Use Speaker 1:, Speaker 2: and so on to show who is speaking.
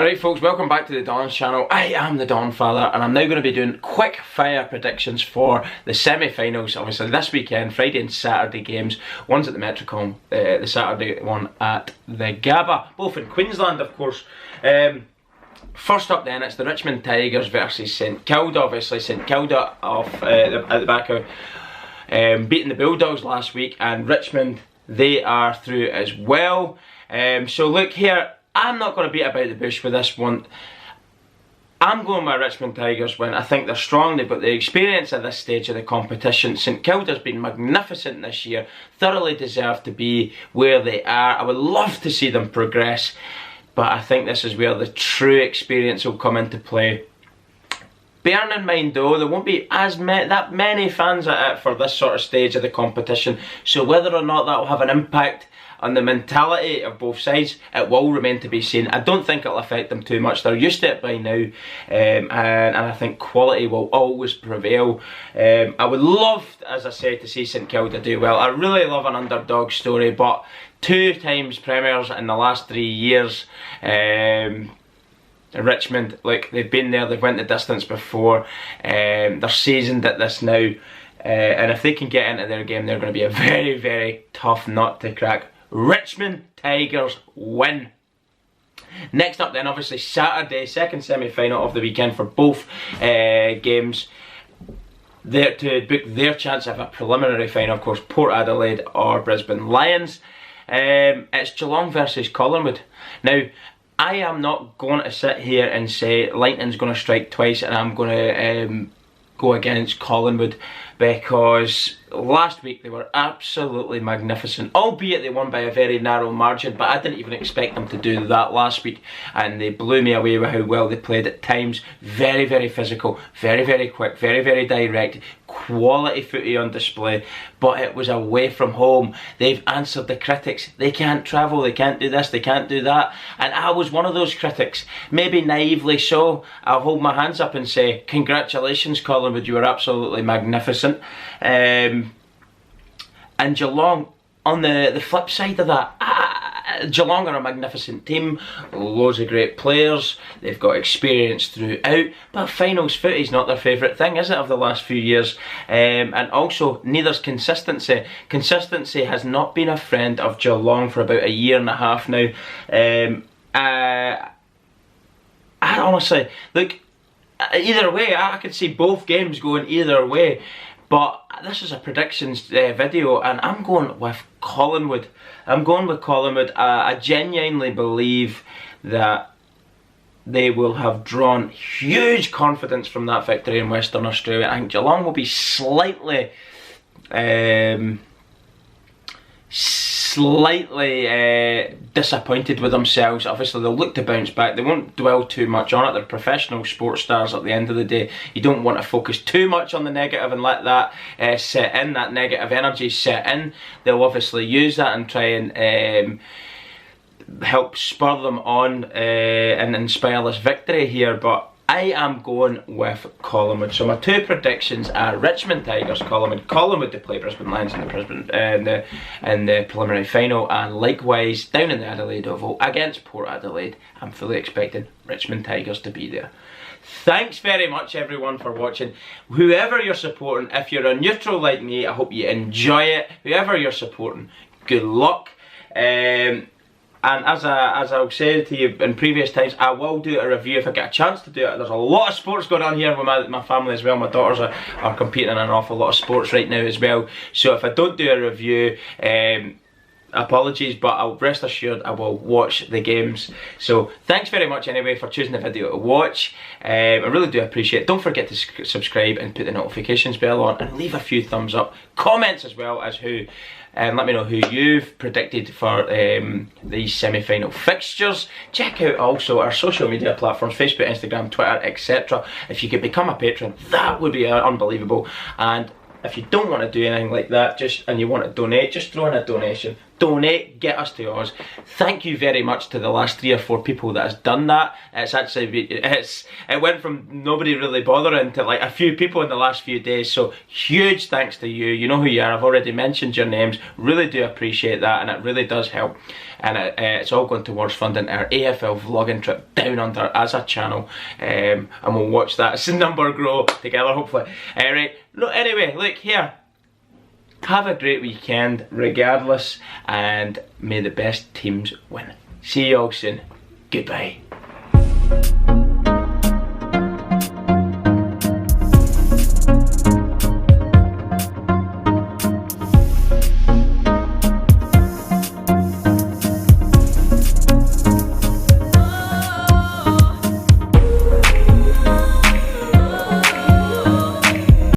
Speaker 1: Alright folks, welcome back to the Don's channel. I am the Donfather and I'm now going to be doing quick fire predictions for the semi-finals. Obviously this weekend, Friday and Saturday games. One's at the Metricom, the Saturday one at the Gabba, both in Queensland of course. First up then, it's the Richmond Tigers versus St Kilda. Obviously St Kilda off at the back of beating the Bulldogs last week, and Richmond, they are through as well. So look here, I'm not going to beat about the bush with this one. I'm going with Richmond Tigers win. I think they're strong, they've got the experience at this stage of the competition. St Kilda's been magnificent this year, thoroughly deserve to be where they are. I would love to see them progress, but I think this is where the true experience will come into play. Bearing in mind though, there won't be that many fans at it for this sort of stage of the competition, so whether or not that will have an impact on the mentality of both sides, it will remain to be seen. I don't think it'll affect them too much. They're used to it by now, and I think quality will always prevail. I would love, as I said, to see St Kilda do well. I really love an underdog story, but 2 times premiers in the last 3 years. Richmond, like, they've been there, they've went the distance before, they're seasoned at this now, and if they can get into their game, they're going to be a very, very tough nut to crack. Richmond Tigers win. Next up then, obviously Saturday, second semi-final of the weekend for both games. There to book their chance of a preliminary final, of course, Port Adelaide or Brisbane Lions. It's Geelong versus Collingwood. Now, I am not going to sit here and say lightning's going to strike twice and I'm going to go against Collingwood, because last week they were absolutely magnificent, albeit they won by a very narrow margin, but I didn't even expect them to do that last week, and they blew me away with how well they played at times. Very, very physical, very, very quick, very, very direct, quality footy on display, but it was away from home. They've answered the critics. They can't travel, they can't do this, they can't do that, and I was one of those critics, maybe naively so. I'll hold my hands up and say, congratulations Collingwood, you were absolutely magnificent. And Geelong, on the flip side of that, Geelong are a magnificent team, loads of great players, they've got experience throughout, but finals footy's not their favourite thing, is it, of the last few years? And also, neither's consistency. Consistency has not been a friend of Geelong for about 1.5 years now. I honestly, look, either way, I could see both games going either way. But this is a predictions video, and I'm going with Collingwood. I'm going with Collingwood. I genuinely believe that they will have drawn huge confidence from that victory in Western Australia. I think Geelong will be slightly disappointed with themselves. Obviously they'll look to bounce back, they won't dwell too much on it. They're professional sports stars at the end of the day. You don't want to focus too much on the negative and let that set in, that negative energy set in. They'll obviously use that and try and help spur them on and inspire this victory here, but I am going with Collingwood. So my 2 predictions are Richmond Tigers, Collingwood to play Brisbane Lions in the preliminary final, and likewise down in the Adelaide Oval against Port Adelaide, I'm fully expecting Richmond Tigers to be there. Thanks very much everyone for watching. Whoever you're supporting, if you're a neutral like me, I hope you enjoy it. Whoever you're supporting, good luck. And as I've said to you in previous times, I will do a review if I get a chance to do it. There's a lot of sports going on here with my family as well. My daughters are competing in an awful lot of sports right now as well. So if I don't do a review, apologies, but I'll rest assured I will watch the games. So thanks very much anyway for choosing the video to watch. I really do appreciate it. Don't forget to subscribe and put the notifications bell on, and leave a few thumbs up, comments as well as who, and let me know who you've predicted for these semi-final fixtures. Check out also our social media platforms, Facebook, Instagram, Twitter, etc. If you could become a patron, that would be unbelievable. And if you don't want to do anything like that, and you want to donate, just throw in a donation. Donate, get us to Oz. Thank you very much to the last 3 or 4 people that has done that. It went from nobody really bothering to like a few people in the last few days, so huge thanks to you. You know who you are, I've already mentioned your names. Really do appreciate that, and it really does help. And it's all going towards funding our AFL vlogging trip down under as a channel, and we'll watch that number grow together, hopefully. Right, no, anyway, look here. Have a great weekend regardless, and may the best teams win. See you all soon. Goodbye.